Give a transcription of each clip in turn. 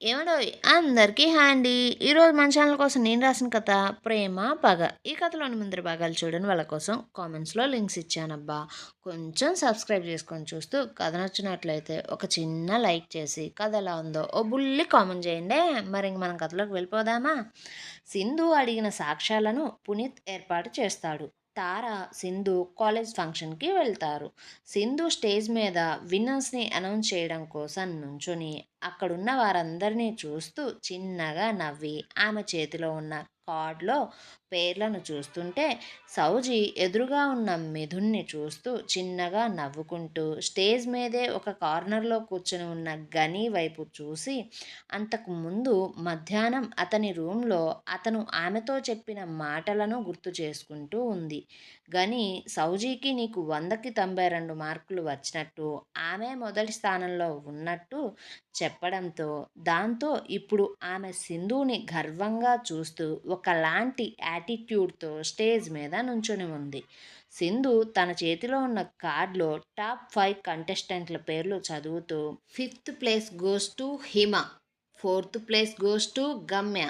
ఏమండోయ్! అందరికీ హాయ్ అండి. ఈరోజు మన ఛానల్ కోసం నేను రాసిన కథ 'ప్రేమ పగ'. ఈ కథలోని ముందరి భాగాలు చూడని వాళ్ళ కోసం కామెంట్స్‌లో లింక్స్ ఇచ్చానబ్బా! కొంచెం సబ్స్క్రైబ్ చేసుకొని చూస్తూ కథ నచ్చినట్లయితే ఒక చిన్న లైక్ చేసి కథ ఎలా ఉందో ఓ బుల్లి కామెంట్ చేయండే. మరి ఇంక మనం కథలోకి వెళ్ళిపోదామా? సింధు అడిగిన సాక్ష్యాలను పునీత్ ఏర్పాటు చేస్తాడు. తార, సింధు కాలేజ్ ఫంక్షన్‌కి వెళ్తారు. సింధు స్టేజ్ మీద విన్నర్స్‌ని అనౌన్స్ చేయడం కోసం నుంచొని అక్కడున్న వారందరినీ చూస్తూ చిన్నగా నవ్వి ఆమె చేతిలో ఉన్న కార్డ్‌లో పేర్లను చూస్తుంటే సౌజీ ఎదురుగా ఉన్న మిథున్ని చూస్తూ చిన్నగా నవ్వుకుంటూ స్టేజ్ మీదే ఒక కార్నర్‌లో కూర్చొని ఉన్న గని వైపు చూసి అంతకు ముందు మధ్యాహ్నం అతని రూమ్‌లో అతను ఆమెతో చెప్పిన మాటలను గుర్తు చేసుకుంటూ ఉంది. గని సౌజీకి నీకు 100కి 92 మార్కులు వచ్చినట్టు, ఆమె మొదటి స్థానంలో ఉన్నట్టు చెప్పడంతో, దాంతో ఇప్పుడు ఆమె సింధుని గర్వంగా చూస్తూ ఒకలాంటి యాటిట్యూడ్‌తో స్టేజ్ మీద నుంచొని ఉంది. సింధు తన చేతిలో ఉన్న కార్డ్‌లో టాప్ 5 కంటెస్టెంట్ల పేర్లు చదువుతూ, fifth place goes to Hima, fourth place goes to Gamya,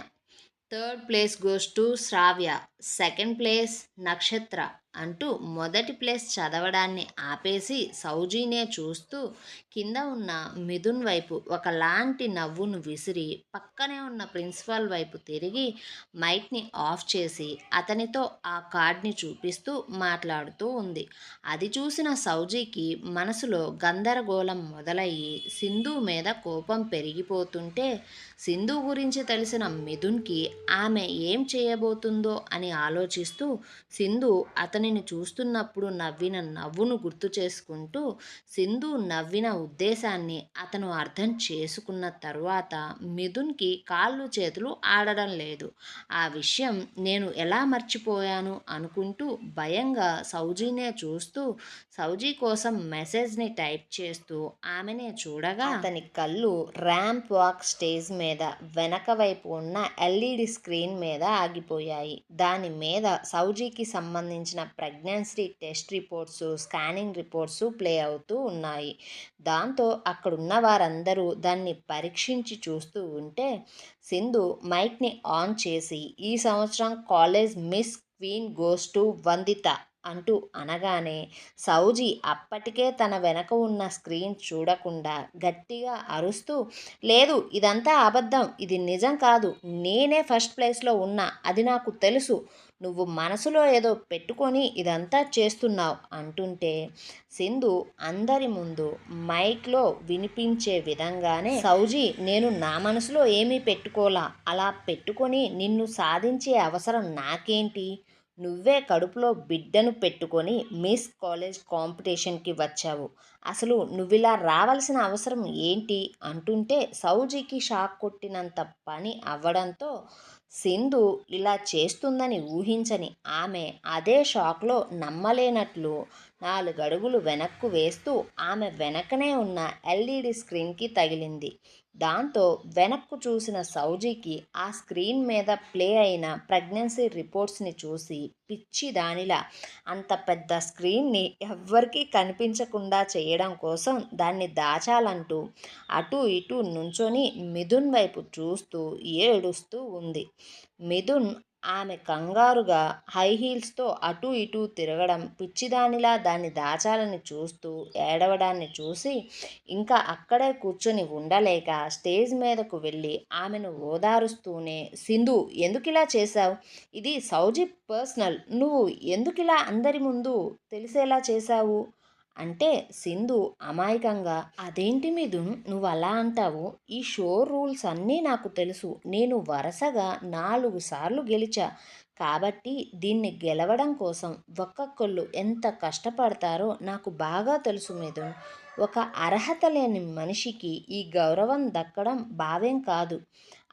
third place goes to Sravya, second place Nakshatra అంటూ మొదటి ప్లేస్ చదవడాన్ని ఆపేసి సౌజీనే చూస్తూ కింద ఉన్న మిథున్ వైపు ఒకలాంటి నవ్వును విసిరి పక్కనే ఉన్న ప్రిన్సిపాల్ వైపు తిరిగి మైక్ని ఆఫ్ చేసి అతనితో ఆ కార్డ్ని చూపిస్తూ మాట్లాడుతూ ఉంది. అది చూసిన సౌజీకి మనసులో గందరగోళం మొదలయ్యి సింధు మీద కోపం పెరిగిపోతుంటే సింధు గురించి తెలిసిన మిథున్కి ఆమె ఏం చేయబోతుందో అని ఆలోచిస్తూ సింధు అతనిని చూస్తున్నప్పుడు నవ్విన నవ్వును గుర్తు చేసుకుంటూ సింధు నవ్విన ఉద్దేశాన్ని అతను అర్థం చేసుకున్న తరువాత మిథున్కి కాళ్ళు చేతులు ఆడడం లేదు. ఆ విషయం నేను ఎలా మర్చిపోయాను అనుకుంటూ భయంగా సౌజీనే చూస్తూ సౌజీ కోసం మెసేజ్ని టైప్ చేస్తూ ఆమెనే చూడగా అతని కళ్ళు ర్యాంప్ వాక్ స్టేజ్ మీద వెనక వైపు ఉన్న ఎల్ఈడి స్క్రీన్ మీద ఆగిపోయాయి. దాని మీద సౌజీకి సంబంధించిన pregnancy test reports, scanning reports play అవుతూ ఉన్నాయి. దాంతో అక్కడున్న వారందరూ దాన్ని పరీక్షించి చూస్తూ ఉంటే సింధు మైక్ని ఆన్ చేసి ఈ సంవత్సరం college miss queen goes to Vandita అంటూ అనగానే సౌజీ అప్పటికే తన వెనక ఉన్న స్క్రీన్ చూడకుండా గట్టిగా అరుస్తూ, లేదు ఇదంతా అబద్ధం, ఇది నిజం కాదు, నేనే ఫస్ట్ ప్లేస్లో ఉన్నా, అది నాకు తెలుసు, నువ్వు మనసులో ఏదో పెట్టుకొని ఇదంతా చేస్తున్నావు అంటుంటే సింధు అందరి ముందు మైక్లో వినిపించే విధంగానే సౌజీ నేను నా మనసులో ఏమీ పెట్టుకోలా, అలా పెట్టుకొని నిన్ను సాధించే అవసరం నాకేంటి, నువ్వే కడుపులో బిడ్డను పెట్టుకొని మిస్ కాలేజ్ కాంపిటీషన్కి వచ్చావు, అసలు నువ్విలా రావాల్సిన అవసరం ఏంటి అంటుంటే సౌజీకి షాక్ కొట్టినంత పని అవ్వడంతో సింధు ఇలా చేస్తుందని ఊహించని ఆమె అదే షాక్లో నమ్మలేనట్లు 4 అడుగులు వెనక్కు వేస్తూ ఆమె వెనకనే ఉన్న ఎల్ఈడి స్క్రీన్కి తగిలింది. దాంతో వెనక్కు చూసిన సౌజీకి ఆ స్క్రీన్ మీద ప్లే అయిన ప్రెగ్నెన్సీ రిపోర్ట్స్ని చూసి పిచ్చి దానిలా అంత పెద్ద స్క్రీన్ని ఎవ్వరికీ కనిపించకుండా చేయడం కోసం దాన్ని దాచాలంటూ అటూ ఇటూ నుంచొని మిథున్ వైపు చూస్తూ ఏడుస్తూ ఉంది. మిథున్ ఆమె కంగారుగా హై హీల్స్తో అటూ ఇటూ తిరగడం, పిచ్చిదానిలా దాన్ని దాచాలని చూస్తూ ఏడవడాన్ని చూసి ఇంకా అక్కడే కూర్చొని ఉండలేక స్టేజ్ మీదకు వెళ్ళి ఆమెను ఓదారుస్తూనే సింధు ఎందుకిలా చేశావు, ఇది సౌజీ పర్సనల్, నువ్వు ఎందుకిలా అందరి ముందు తెలిసేలా చేశావు అంటే సింధు అమాయకంగా అదేంటి మిథున్ నువ్వు అలా అంటావు, ఈ షో రూల్స్ అన్నీ నాకు తెలుసు, నేను వరుసగా 4 సార్లు గెలిచా, కాబట్టి దీన్ని గెలవడం కోసం ఒక్కొక్కళ్ళు ఎంత కష్టపడతారో నాకు బాగా తెలుసు మిథున్, ఒక అర్హత లేని మనిషికి ఈ గౌరవం దక్కడం భావ్యం కాదు,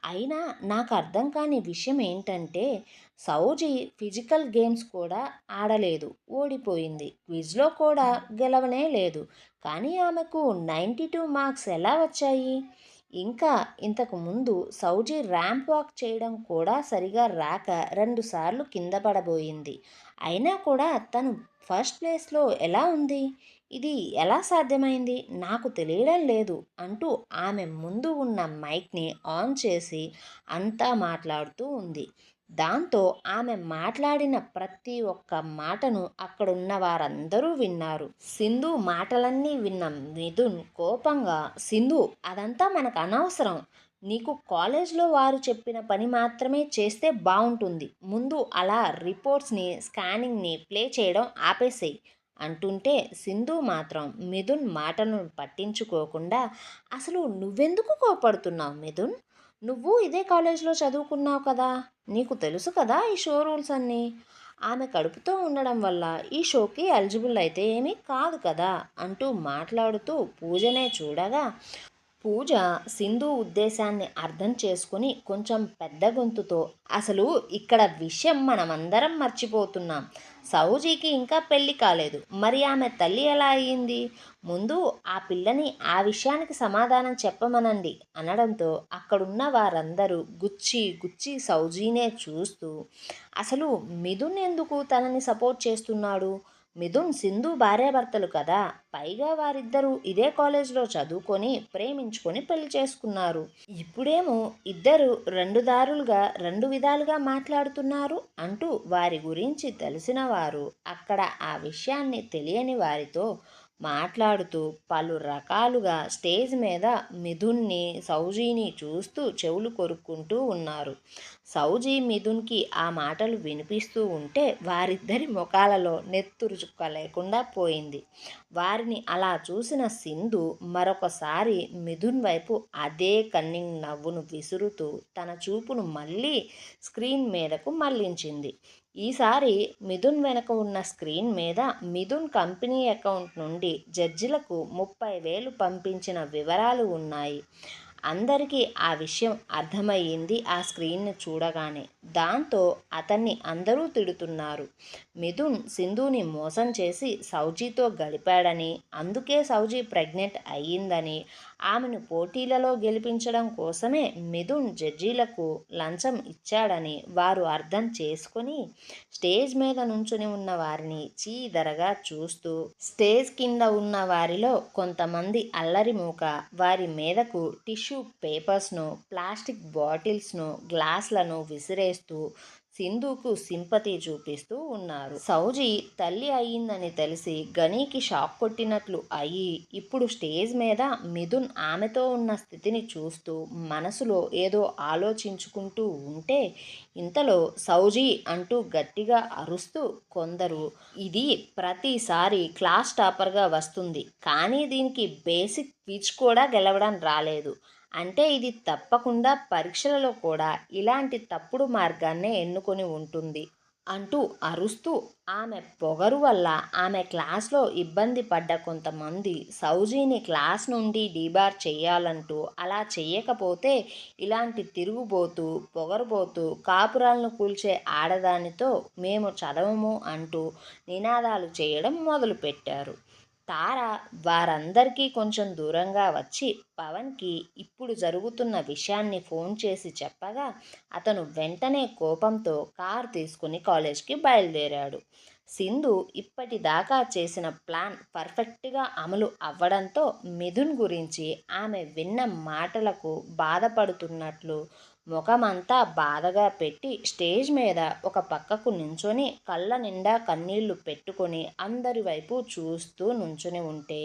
అయినా నాకు అర్థం కాని విషయం ఏంటంటే సౌజీ ఫిజికల్ గేమ్స్ కూడా ఆడలేదు, ఓడిపోయింది, క్విజ్లో కూడా గెలవనే లేదు, కానీ ఆమెకు 92 మార్క్స్ ఎలా వచ్చాయి, ఇంకా ఇంతకు ముందు సౌజీ ర్యాంప్ వాక్ చేయడం కూడా సరిగా రాక 2 సార్లు కింద పడబోయింది, అయినా కూడా తను ఫస్ట్ ప్లేస్లో ఎలా ఉంది, ఇది ఎలా సాధ్యమైంది? నాకు తెలియడం లేదు అంటూ ఆమె ముందు ఉన్న మైక్‌ని ఆన్ చేసి అంతా మాట్లాడుతూ ఉంది. దాంతో ఆమె మాట్లాడిన ప్రతి ఒక్క మాటను అక్కడున్న వారందరూ విన్నారు. సింధు మాటలన్నీ విన్న మిథున్ కోపంగా, సింధు అదంతా మనకు అనవసరం. నీకు కాలేజ్‌లో వారు చెప్పిన పని మాత్రమే చేస్తే బావుంటుంది. ముందు అలా రిపోర్ట్స్‌ని, స్కానింగ్‌ని ప్లే చేయడం ఆపేసేయ్ అంటుంటే సింధు మాత్రం మిథున్ మాటలను పట్టించుకోకుండా, అసలు నువ్వెందుకు కోపడుతున్నావు మిథున్? నువ్వు ఇదే కాలేజ్‌లో చదువుకున్నావు కదా! నీకు తెలుసు కదా ఈ షో రూల్స్ అన్నీ. ఆమె కడుపుతో ఉండడం వల్ల ఈ షోకి ఎలిజిబుల్ అయితే ఏమీ కాదు కదా అంటూ మాట్లాడుతూ పూజనే చూడగా, పూజ సింధు ఉద్దేశాన్ని అర్థం చేసుకుని కొంచెం పెద్ద గొంతుతో, అసలు ఇక్కడ విషయం మనమందరం మర్చిపోతున్నాం. సౌజీకి ఇంకా పెళ్లి కాలేదు. మరి ఆమె తల్లి ఎలా అయ్యింది? ముందు ఆ పిల్లని ఆ విషయానికి సమాధానం చెప్పమనండి అనడంతో అక్కడున్న వారందరూ గుచ్చి గుచ్చి సౌజీనే చూస్తూ, అసలు మిథున్ ఎందుకు తనని సపోర్ట్ చేస్తున్నాడు? మిథున్ సింధు భార్యాభర్తలు కదా! పైగా వారిద్దరూ ఇదే కాలేజీలో చదువుకొని ప్రేమించుకొని పెళ్లి చేసుకున్నారు. ఇప్పుడేమో ఇద్దరు రెండు విధాలుగా మాట్లాడుతున్నారు అంటూ వారి గురించి తెలిసిన వారు అక్కడ ఆ విషయాన్ని తెలియని వారితో మాట్లాడుతూ పలు రకాలుగా స్టేజ్ మీద మిథున్ని, సౌజీని చూస్తూ చెవులు కొరుక్కుంటూ ఉన్నారు. సౌజీ మిథున్కి ఆ మాటలు వినిపిస్తూ ఉంటే వారిద్దరి ముఖాలలో నెత్తురు చుక్క లేకుండా పోయింది. వారిని అలా చూసిన సింధు మరొకసారి మిథున్ వైపు అదే కన్నింగ్ నవ్వును విసురుతూ తన చూపును మళ్ళీ స్క్రీన్ మీదకు మళ్లించింది. ఈసారి మిథున్ వెనక ఉన్న స్క్రీన్ మీద మిథున్ కంపెనీ అకౌంట్ నుండి జడ్జిలకు 30,000 పంపించిన వివరాలు ఉన్నాయి. అందరికీ ఆ విషయం అర్థమయ్యింది ఆ స్క్రీన్ను చూడగానే. దాంతో అతన్ని అందరూ తిడుతున్నారు. మిథున్ సింధుని మోసం చేసి సౌజీతో గడిపాడని, అందుకే సౌజీ ప్రెగ్నెంట్ అయ్యిందని, ఆమెను పోటీలలో గెలిపించడం కోసమే మిథున్ జడ్జీలకు లంచం ఇచ్చాడని వారు అర్థం చేసుకొని స్టేజ్ మీద నుంచుని ఉన్న వారిని చీదరగా చూస్తూ, స్టేజ్ కింద ఉన్న వారిలో కొంతమంది అల్లరి మూక వారి మీదకు టిష్యూ పేపర్స్ను, ప్లాస్టిక్ బాటిల్స్ను, గ్లాసులను విసిరేస్తూ సింధుకు సింపతి చూపిస్తూ ఉన్నారు. సౌజీ తల్లి అయ్యిందని తెలిసి గనీకి షాక్ కొట్టినట్లు అయ్యి ఇప్పుడు స్టేజ్ మీద మిథున్ ఆమెతో ఉన్న స్థితిని చూస్తూ మనసులో ఏదో ఆలోచించుకుంటూ ఉంటే ఇంతలో సౌజీ అంటూ గట్టిగా అరుస్తూ కొందరు, ఇది ప్రతిసారి క్లాస్ టాపర్గా వస్తుంది కానీ దీనికి బేసిక్ క్విజ్ కూడా గెలవడం రాలేదు అంటే ఇది తప్పకుండా పరీక్షలలో కూడా ఇలాంటి తప్పుడు మార్గాన్నే ఎన్నుకొని ఉంటుంది అంటూ అరుస్తూ, ఆమె పొగరు వల్ల ఆమె క్లాస్లో ఇబ్బంది పడ్డ కొంతమంది సౌజీని క్లాస్ నుండి డీబార్ చెయ్యాలంటూ, అలా చెయ్యకపోతే ఇలాంటి తిరుగుబోతూ పొగరుబోతూ కాపురాలను కూల్చే ఆడదానితో మేము చదవము అంటూ నినాదాలు చేయడం మొదలుపెట్టారు. తార వారందరికీ కొంచెం దూరంగా వచ్చి పవన్కి ఇప్పుడు జరుగుతున్న విషయాన్ని ఫోన్ చేసి చెప్పగా అతను వెంటనే కోపంతో కారు తీసుకుని కాలేజ్కి బయలుదేరాడు. సింధు ఇప్పటిదాకా చేసిన ప్లాన్ పర్ఫెక్ట్గా అమలు అవ్వడంతో మిథున్ గురించి ఆమె విన్న మాటలకు బాధపడుతున్నట్లు ముఖమంతా బాధగా పెట్టి స్టేజ్ మీద ఒక పక్కకు నించొని కళ్ళ నిండా కన్నీళ్లు పెట్టుకొని అందరి వైపు చూస్తూ నుంచుని ఉంటే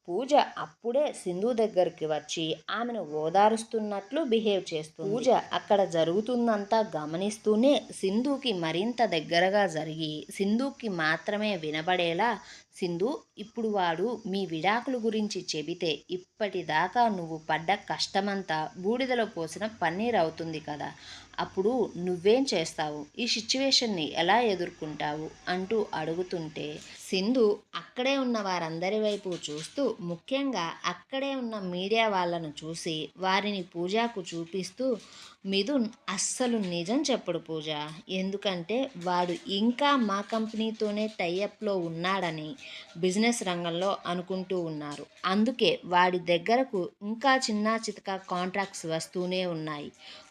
పూజ అప్పుడే సింధు దగ్గరికి వచ్చి ఆమెను ఓదారుస్తున్నట్లు బిహేవ్ చేస్తుంది. పూజ అక్కడ జరుగుతుందంతా గమనిస్తూనే సింధుకి మరింత దగ్గరగా జరిగి సింధుకి మాత్రమే వినబడేలా, సింధు ఇప్పుడు వాడు మీ విడాకుల గురించి చెబితే ఇప్పటిదాకా నువ్వు పడ్డ కష్టమంతా బూడిదలో పోసిన పన్నీర్ అవుతుంది కదా, అప్పుడు నువ్వేం చేస్తావు? ఈ సిచ్యువేషన్ని ఎలా ఎదుర్కొంటావు అంటూ అడుగుతుంటే సింధు అక్కడే ఉన్న వారందరి వైపు చూస్తూ, ముఖ్యంగా అక్కడే ఉన్న మీడియా వాళ్ళను చూసి వారిని పూజకు చూపిస్తూ, మిథున్ అస్సలు నిజం చెప్పడు పూజ, ఎందుకంటే వాడు ఇంకా మా కంపెనీతోనే టైఅప్లో ఉన్నాడని, బిజినెస్ రంగంలో అనుకుంటూ ఉన్నారు. అందుకే వాడి దగ్గరకు ఇంకా చిన్న చితక కాంట్రాక్ట్స్ వస్తూనే ఉన్నాయి.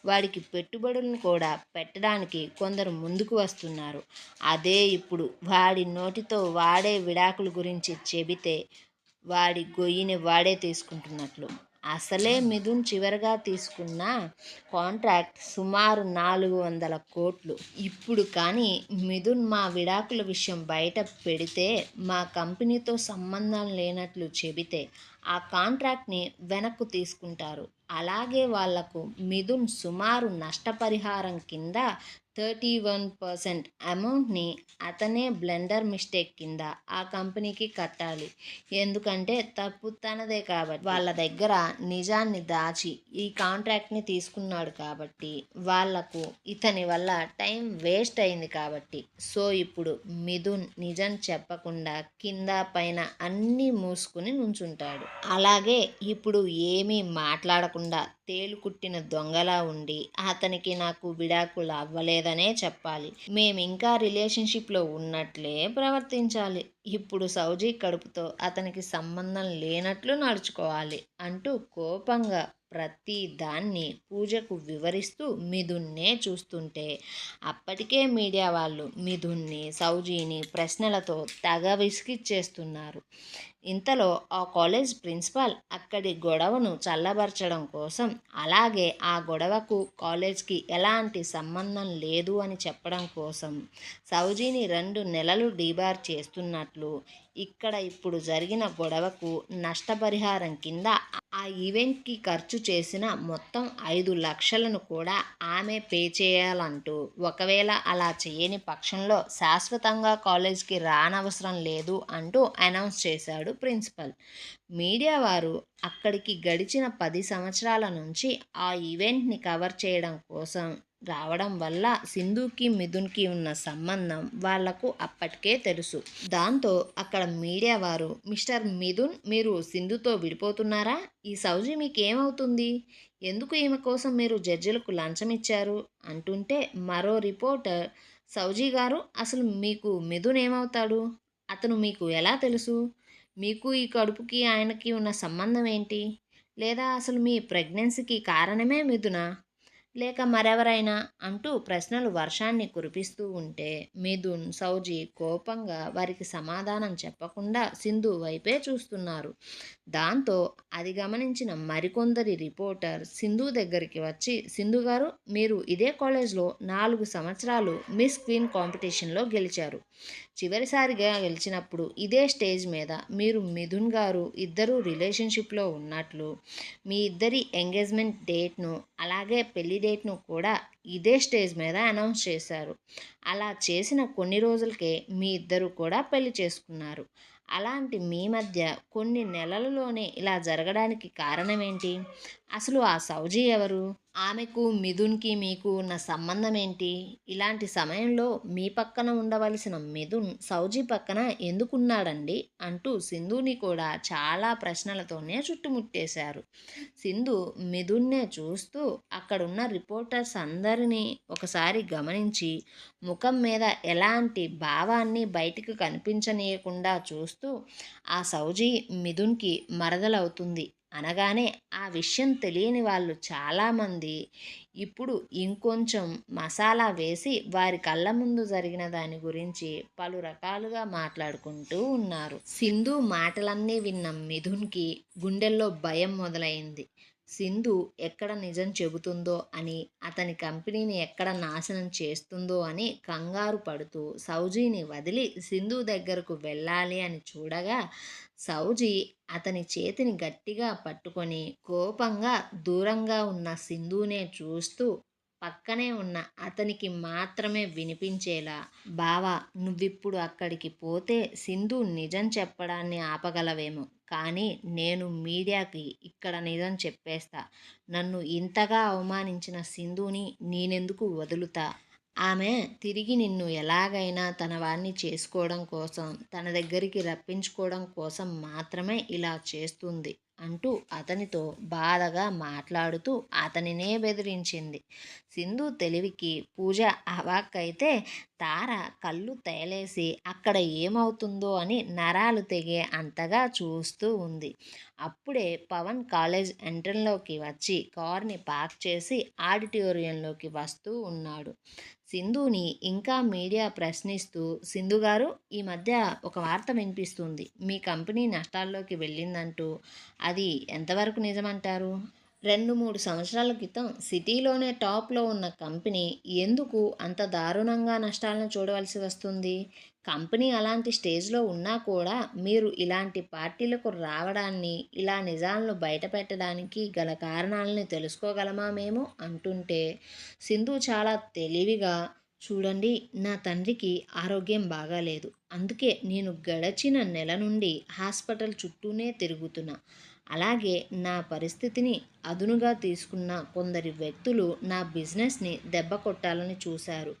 వాడికి పెట్టుబడులను కూడా పెట్టడానికి కొందరు ముందుకు వస్తున్నారు. అదే ఇప్పుడు వాడి నోటితో వాడే విడాకుల గురించి చెబితే వాడి గొయ్యిని వాడే తీసుకుంటున్నట్లు. అసలే మిథున్ చివరగా తీసుకున్న కాంట్రాక్ట్ సుమారు 400 కోట్లు. ఇప్పుడు కానీ మిథున్ మా విడాకుల విషయం బయట పెడితే, మా కంపెనీతో సంబంధం లేనట్లు చెబితే ఆ కాంట్రాక్ట్ని వెనక్కు తీసుకుంటారు. అలాగే వాళ్లకు మిథున్ సుమారు నష్టపరిహారం కింద 31% అమౌంట్ని అతనే బ్లెండర్ మిస్టేక్ కింద ఆ కంపెనీకి కట్టాలి. ఎందుకంటే తప్పు తనదే కాబట్టి. వాళ్ళ దగ్గర నిజాన్ని దాచి ఈ కాంట్రాక్ట్ని తీసుకున్నాడు కాబట్టి, వాళ్లకు ఇతని వల్ల టైం వేస్ట్ అయింది కాబట్టి. సో ఇప్పుడు మిథున్ నిజం చెప్పకుండా కింద పైన అన్నీ మూసుకుని నుంచుంటాడు. అలాగే ఇప్పుడు ఏమీ మాట్లాడకుండా తేలుకుట్టిన దొంగలా ఉండి అతనికి నాకు విడాకులు అవ్వలేదనే చెప్పాలి. మేమింకా రిలేషన్షిప్లో ఉన్నట్లే ప్రవర్తించాలి. ఇప్పుడు సౌజీ కడుపుతో అతనికి సంబంధం లేనట్లు నడుచుకోవాలి అంటూ కోపంగా ప్రతి దాన్ని పూజకు వివరిస్తూ మిథున్నే చూస్తుంటే, అప్పటికే మీడియా వాళ్ళు మిథున్ని, సౌజీని ప్రశ్నలతో తెగ విసిగిచ్చేస్తున్నారు. ఇంతలో ఆ కాలేజ్ ప్రిన్సిపాల్ అక్కడి గొడవను చల్లబరచడం కోసం, అలాగే ఆ గొడవకు కాలేజ్కి ఎలాంటి సంబంధం లేదు అని చెప్పడం కోసం సౌజీని 2 నెలలు డీబార్ చేస్తున్నట్లు, ఇక్కడ ఇప్పుడు జరిగిన గొడవకు నష్టపరిహారం కింద ఆ ఈవెంట్కి ఖర్చు చేసిన మొత్తం 5 లక్షలను కూడా ఆమె పే చేయాలంటూ, ఒకవేళ అలా చేయని పక్షంలో శాశ్వతంగా కాలేజ్కి రానవసరం లేదు అంటూ అనౌన్స్ చేశాడు ప్రిన్సిపల్. మీడియా వారు అక్కడికి గడిచిన 10 సంవత్సరాల నుంచి ఆ ఈవెంట్ని కవర్ చేయడం కోసం రావడం వల్ల సింధుకి మిథున్కి ఉన్న సంబంధం వాళ్లకు అప్పటికే తెలుసు. దాంతో అక్కడ మీడియా వారు, మిస్టర్ మిథున్, మీరు సింధుతో విడిపోతున్నారా? ఈ సౌజీ మీకేమవుతుంది? ఎందుకు ఈమె కోసం మీరు జడ్జిలకు లంచం ఇచ్చారు అంటుంటే, మరో రిపోర్టర్, సౌజీ గారు, అసలు మీకు మిథున్ ఏమవుతాడు? అతను మీకు ఎలా తెలుసు? మీకు ఈ కడుపుకి ఆయనకి ఉన్న సంబంధం ఏంటి? లేదా అసలు మీ ప్రెగ్నెన్సీకి కారణమే మిథునా? లేక మరెవరైనా? అంటూ ప్రశ్నలు వర్షాన్ని కురిపిస్తూ ఉంటే మిథున్, సౌజీ కోపంగా వారికి సమాధానం చెప్పకుండా సింధు వైపే చూస్తున్నారు. దాంతో అది గమనించిన మరికొందరి రిపోర్టర్ సింధు దగ్గరికి వచ్చి, సింధు గారు, మీరు ఇదే కాలేజ్లో 4 సంవత్సరాలు మిస్ క్వీన్ కాంపిటీషన్లో గెలిచారు. చివరిసారిగా గెలిచినప్పుడు ఇదే స్టేజ్ మీద మీరు, మిథున్ గారు ఇద్దరూ రిలేషన్షిప్లో ఉన్నట్లు, మీ ఇద్దరి ఎంగేజ్మెంట్ డేట్ను అలాగే పెళ్లి డేట్ను కూడా ఇదే స్టేజ్ మీద అనౌన్స్ చేశారు. అలా చేసిన కొన్ని రోజులకే మీ ఇద్దరు కూడా పెళ్లి చేసుకున్నారు. అలాంటి మీ మధ్య కొన్ని నెలలలోనే ఇలా జరగడానికి కారణం ఏంటి? అసలు ఆ సౌజీ ఎవరు? ఆమెకు, మిథున్కి మీకు ఉన్న సంబంధం ఏంటి? ఇలాంటి సమయంలో మీ పక్కన ఉండవలసిన మిథున్ సౌజీ పక్కన ఎందుకున్నాడండి అంటూ సింధుని కూడా చాలా ప్రశ్నలతోనే చుట్టుముట్టేశారు. సింధు మిథున్నే చూస్తూ అక్కడున్న రిపోర్టర్స్ అందరినీ ఒకసారి గమనించి, ముఖం మీద ఎలాంటి భావాన్ని బయటికి కనిపించనీయకుండా చూస్తూ, ఆ సౌజీ మిథున్కి మరదలవుతుంది అనగానే ఆ విషయం తెలియని వాళ్ళు చాలామంది ఇప్పుడు ఇంకొంచెం మసాలా వేసి వారి కళ్ళ ముందు జరిగిన దాని గురించి పలు రకాలుగా మాట్లాడుకుంటూ ఉన్నారు. సింధు మాటలన్నీ విన్న మిథున్కి గుండెల్లో భయం మొదలైంది. సింధు ఎక్కడ నిజం చెబుతుందో అని, అతని కంపెనీని ఎక్కడ నాశనం చేస్తుందో అని కంగారు పడుతూ సౌజీని వదిలి సింధు దగ్గరకు వెళ్ళాలి అని చూడగా, సౌజీ అతని చేతిని గట్టిగా పట్టుకొని కోపంగా దూరంగా ఉన్న సింధునే చూస్తూ పక్కనే ఉన్న అతనికి మాత్రమే వినిపించేలా, బావా, నువ్విప్పుడు అక్కడికి పోతే సింధు నిజం చెప్పడాన్ని ఆపగలవేమో, కానీ నేను మీడియాకి ఇక్కడ నిజం చెప్పేస్తా. నన్ను ఇంతగా అవమానించిన సింధుని నేనెందుకు వదులుతా? ఆమె తిరిగి నిన్ను ఎలాగైనా తన వాణ్ణి చేసుకోవడం కోసం, తన దగ్గరికి రప్పించుకోవడం కోసం మాత్రమే ఇలా చేస్తుంది అంటూ అతనితో బాధగా మాట్లాడుతూ అతనినే బెదిరించింది. సింధు తెలివికి పూజ అవాక్కైతే తార కళ్ళు తేలేసి అక్కడ ఏమవుతుందో అని నరాలు తెగే అంతగా చూస్తూ ఉంది. అప్పుడే పవన్ కాలేజ్ ఎంట్రన్లోకి వచ్చి కార్ని పార్క్ చేసి ఆడిటోరియంలోకి వస్తూ ఉన్నాడు. సింధుని ఇంకా మీడియా ప్రశ్నిస్తూ, సింధు గారు, ఈ మధ్య ఒక వార్త వినిపిస్తుంది, మీ కంపెనీ నష్టాల్లోకి వెళ్ళిందంటూ. అది ఎంతవరకు నిజమంటారు? 2-3 సంవత్సరాల క్రితం సిటీలోనే టాప్లో ఉన్న కంపెనీ ఎందుకు అంత దారుణంగా నష్టాలను చూడవలసి వస్తుంది? కంపెనీ అలాంటి స్టేజ్లో ఉన్నా కూడా మీరు ఇలాంటి పార్టీలకు రావడాన్ని, ఇలా నిజాలను బయటపెట్టడానికి గల కారణాలని తెలుసుకోగలమా మేము అంటుంటే, సింధు చాలా తెలివిగా, చూడండి, నా తండ్రికి ఆరోగ్యం బాగాలేదు, అందుకే నేను గడచిన నెల నుండి హాస్పిటల్ చుట్టూనే తిరుగుతున్నా. అలాగే నా పరిస్థితిని అదునుగా తీసుకున్న కొందరి వ్యక్తులు నా బిజినెస్ని దెబ్బ కొట్టాలని చూశారు.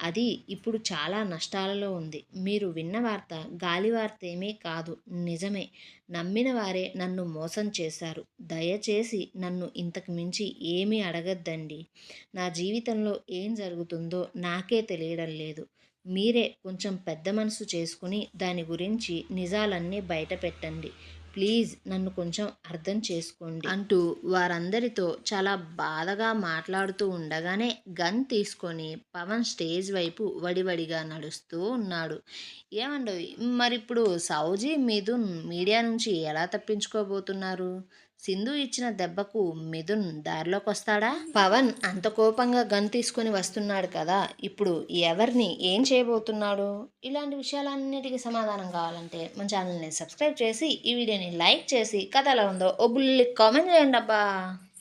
అది ఇప్పుడు చాలా నష్టాలలో ఉంది. మీరు విన్న వార్త గాలి వార్త ఏమీ కాదు, నిజమే. నమ్మిన వారే నన్ను మోసం చేశారు. దయచేసి నన్ను ఇంతకు మించి ఏమీ అడగద్దండి. నా జీవితంలో ఏం జరుగుతుందో నాకే తెలియడం లేదు. మీరే కొంచెం పెద్ద మనసు చేసుకుని దాని గురించి నిజాలన్నీ బయట పెట్టండి. ప్లీజ్ నన్ను కొంచెం అర్థం చేసుకోండి అంటూ వారందరితో చాలా బాధగా మాట్లాడుతూ ఉండగానే గన్ తీసుకొని పవన్ స్టేజ్ వైపు వడివడిగా నడుస్తూ ఉన్నాడు. ఏమండోయ్, మరిప్పుడు సౌజీ మిథున్ మీడియా నుంచి ఎలా తప్పించుకోబోతున్నారు? సింధు ఇచ్చిన దెబ్బకు మిథున్ దారిలోకి వస్తాడా? పవన్ అంత కోపంగా గన్ తీసుకొని వస్తున్నాడు కదా, ఇప్పుడు ఎవరిని ఏం చేయబోతున్నాడు? ఇలాంటి విషయాలన్నిటికీ సమాధానం కావాలంటే మన ఛానల్ని సబ్స్క్రైబ్ చేసి, ఈ వీడియోని లైక్ చేసి, కథ ఎలా ఉందో ఓ బుల్లి కామెంట్ చేయండి అబ్బా.